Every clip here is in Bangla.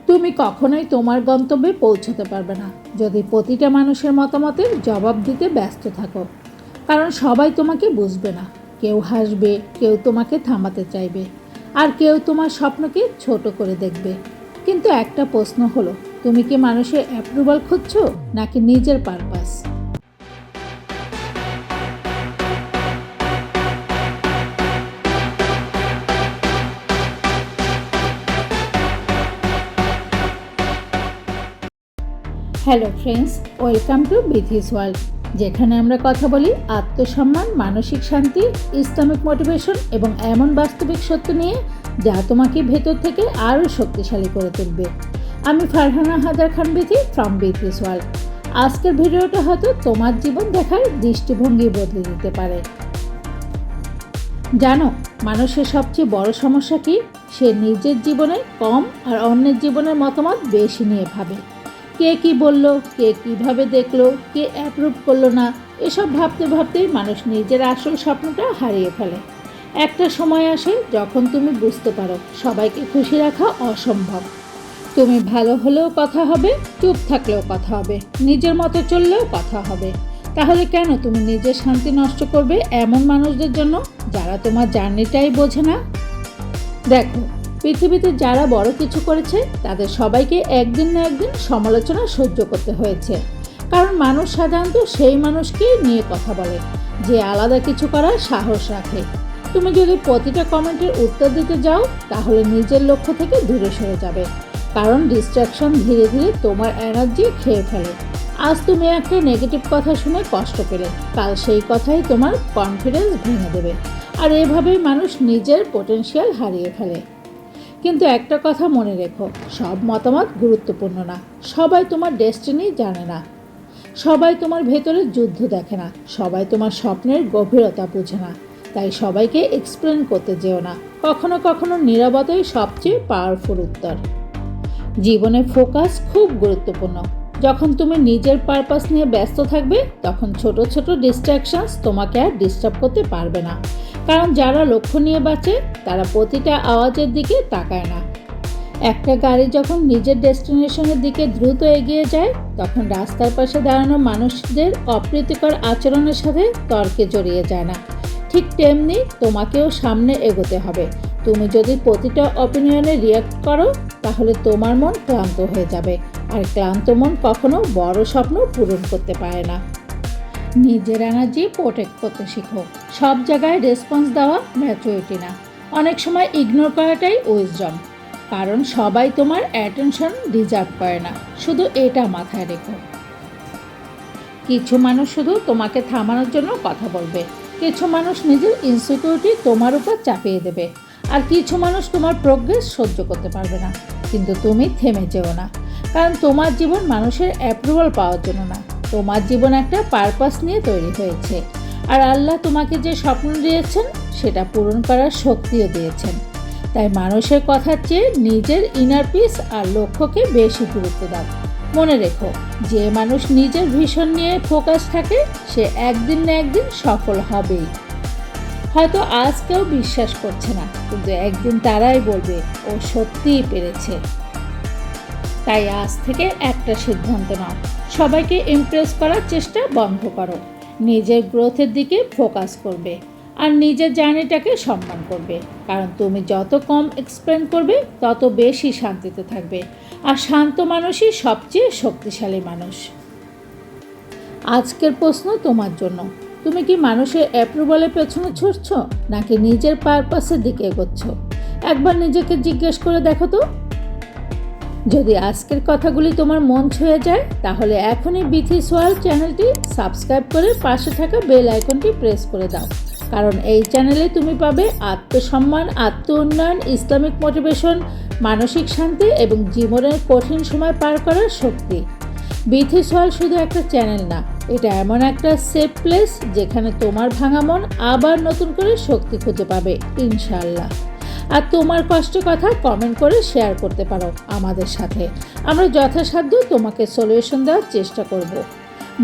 তুমি কখনোই তোমার গন্তব্যে পৌঁছতে পারবে না যদি প্রতিটা মানুষের মতামতের জবাব দিতে ব্যস্ত থাকো। কারণ সবাই তোমাকে বুঝবে না। কেউ হাসবে, কেউ তোমাকে থামাতে চাইবে, আর কেউ তোমার স্বপ্নকে ছোট করে দেখবে। কিন্তু একটা প্রশ্ন হলো, তুমি কি মানুষের অ্যাপ্রুভাল খুঁজছো নাকি নিজের purpose? Hello friends, welcome to Bithi's world, যেখানে আমরা কথা বলি আত্মসম্মান, মানসিক শান্তি, ইসলামিক মোটিভেশন এবং এমন বাস্তবিক সত্য নিয়ে যা তোমাকে ভেতর থেকে আরও শক্তিশালী করে তুলবে। আমি ফারহানা হায়দার খান বিথি ফ্রম বিথিস ওয়ার্ল্ড। আজকের ভিডিওটা হয়তো তোমার জীবন দেখার দৃষ্টিভঙ্গি বদলে দিতে পারে। জানো, মানুষের সবচেয়ে বড় সমস্যা কি? সে নিজের জীবনে কম আর অন্যের জীবনের মতামত বেশি নিয়ে ভাবে। কে কি বলল, কে কিভাবে দেখলো, কে অ্যাপ্রুভ করলো না, এসব ভাবতে ভাবতেই মানুষ নিজের আসল স্বপ্নটা হারিয়ে ফেলে। একটা সময় আসে যখন তুমি বুঝতে পারো সবাইকে খুশি রাখা অসম্ভব। তুমি ভালো হলেও কথা হবে, চুপ থাকলেও কথা হবে, নিজের মতো চললেও কথা হবে। তাহলে কেন তুমি নিজের শান্তি নষ্ট করবে এমন মানুষদের জন্য যারা তোমার জার্নিটাই বোঝে না? দেখো, পৃথিবীতে যারা বড় কিছু করেছে তাদের সবাইকে একদিন না একদিন সমালোচনা সহ্য করতে হয়েছে। কারণ মানুষ সাধারণত সেই মানুষকেই নিয়ে কথা বলে যে আলাদা কিছু করার সাহস রাখে। তুমি যদি প্রতিটা কমেন্টের উত্তর দিতে যাও তাহলে নিজের লক্ষ্য থেকে দূরে সরে যাবে। কারণ ডিস্ট্রাকশন ধীরে ধীরে তোমার এনার্জি খেয়ে ফেলে। আজ তুমি একটা নেগেটিভ কথা শুনে কষ্ট পেলে, কাল সেই কথাই তোমার কনফিডেন্স ভেঙে দেবে। আর এভাবেই মানুষ নিজের পোটেনশিয়াল হারিয়ে ফেলে। কিন্তু একটা কথা মনে রেখো, সব মতামত গুরুত্বপূর্ণ না। সবাই তোমার ডেস্টিনি জানে না, সবাই তোমার ভেতরের যুদ্ধ দেখে না, সবাই তোমার স্বপ্নের গভীরতা বোঝে না। তাই সবাইকে এক্সপ্লেন করতে যেও না। কখনো কখনো নীরবতাই সবচেয়ে পাওয়ারফুল উত্তর। জীবনে ফোকাস খুব গুরুত্বপূর্ণ। যখন তুমি নিজের পারপাস নিয়ে ব্যস্ত থাকবে তখন ছোট ছোট ডিস্ট্র্যাকশনস তোমাকে আর ডিস্টার্ব করতে পারবে না। কারণ যারা লক্ষ্য নিয়ে বাঁচে তারা প্রতিটা আওয়াজের দিকে তাকায় না। একটা গাড়ি যখন নিজের ডেস্টিনেশনের দিকে দ্রুত এগিয়ে যায় তখন রাস্তার পাশে দাঁড়ানো মানুষদের অপ্রীতিকর আচরণের সাথে তর্কে জড়িয়ে যায় না। ঠিক তেমনি তোমাকেও সামনে এগোতে হবে। তুমি যদি প্রতিটা অপিনিয়নে রিয়্যাক্ট করো তাহলে তোমার মন ক্লান্ত হয়ে যাবে, আর ক্লান্ত মন কখনো বড় স্বপ্ন পূরণ করতে পারে না। নিজের এনার্জি প্রোটেক্ট করতে শিখো। সব জায়গায় রেসপন্স দেওয়া ম্যাচুরিটি না, অনেক সময় ইগনোর করাটাই উইজডম। কারণ সবাই তোমার অ্যাটেনশন ডিজার্ভ করে না, শুধু এটা মাথায় রেখো। কিছু মানুষ শুধু তোমাকে থামানোর জন্য কথা বলবে, কিছু মানুষ নিজের ইনসিকিউরিটি তোমার উপর চাপিয়ে দেবে, আর কিছু মানুষ তোমার প্রোগ্রেস সহ্য করতে পারবে না। কিন্তু তুমি থেমে যেও না, কারণ তোমার জীবন মানুষের অ্যাপ্রুভাল পাওয়ার জন্য না, তোমার জীবন একটা পারপাস নিয়ে তৈরি হয়েছে। আর আল্লাহ তোমাকে যে স্বপ্ন দিয়েছেন সেটা পূরণ করার শক্তিও দিয়েছেন। তাই মানুষের কথার চেয়ে নিজের ইনার পিস আর লক্ষ্যকে বেশি গুরুত্ব দাও। মনে রেখো, যে মানুষ নিজের ভিশন নিয়ে ফোকাস থাকে সে একদিন না একদিন সফল হবেই। হয়তো আজ কেউ বিশ্বাস করছে না, কিন্তু একদিন তারাই বলবে ও সত্যিই পেরেছে। তাই আজ থেকে একটা সিদ্ধান্ত নাও, সবাইকে ইমপ্রেস করার চেষ্টা বন্ধ করো। নিজের গ্রোথের দিকে ফোকাস করবে আর নিজের জার্নিটাকে সম্মান করবে। কারণ তুমি যত কম এক্সপ্লেন করবে তত বেশি শান্তিতে থাকবে, আর শান্ত মানুষই সবচেয়ে শক্তিশালী মানুষ। আজকের প্রশ্ন তোমার জন্য, তুমি কি মানুষের অ্যাপ্রুভালের পেছনে ছুটছ নাকি নিজের পারপাসের দিকে এগোচ্ছ? একবার নিজেকে জিজ্ঞেস করে দেখো তো। যদি আজকের কথাগুলি তোমার মন ছুঁয়ে যায় তাহলে এখনই বিথিস ওয়ার্ল্ড চ্যানেলটি সাবস্ক্রাইব করে পাশে থাকা বেল আইকনটি প্রেস করে দাও। কারণ এই চ্যানেলে তুমি পাবে আত্মসম্মান, আত্ম উন্নয়ন, ইসলামিক মোটিভেশন, মানসিক শান্তি এবং জীবনের কঠিন সময় পার করার শক্তি। বিথিস ওয়ার্ল্ড শুধু একটা চ্যানেল না, এটা এমন একটা সেফ প্লেস যেখানে তোমার ভাঙা মন আবার নতুন করে শক্তি খুঁজে পাবে ইনশাআল্লাহ। আর তোমার কষ্ট কথা কমেন্ট করে শেয়ার করতে পারো আমাদের সাথে। আমরা যথাসাধ্য তোমাকে সলিউশন দেওয়ার চেষ্টা করব।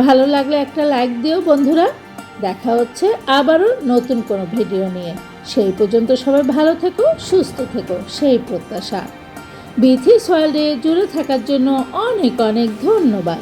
ভালো লাগলে একটা লাইক দিও বন্ধুরা। দেখা হচ্ছে আবারও নতুন কোনো ভিডিও নিয়ে। সেই পর্যন্ত সবাই ভালো থেকো, সুস্থ থেকো, সেই প্রত্যাশা। বিথি সয়েলে জুড়ে থাকার জন্য অনেক অনেক ধন্যবাদ।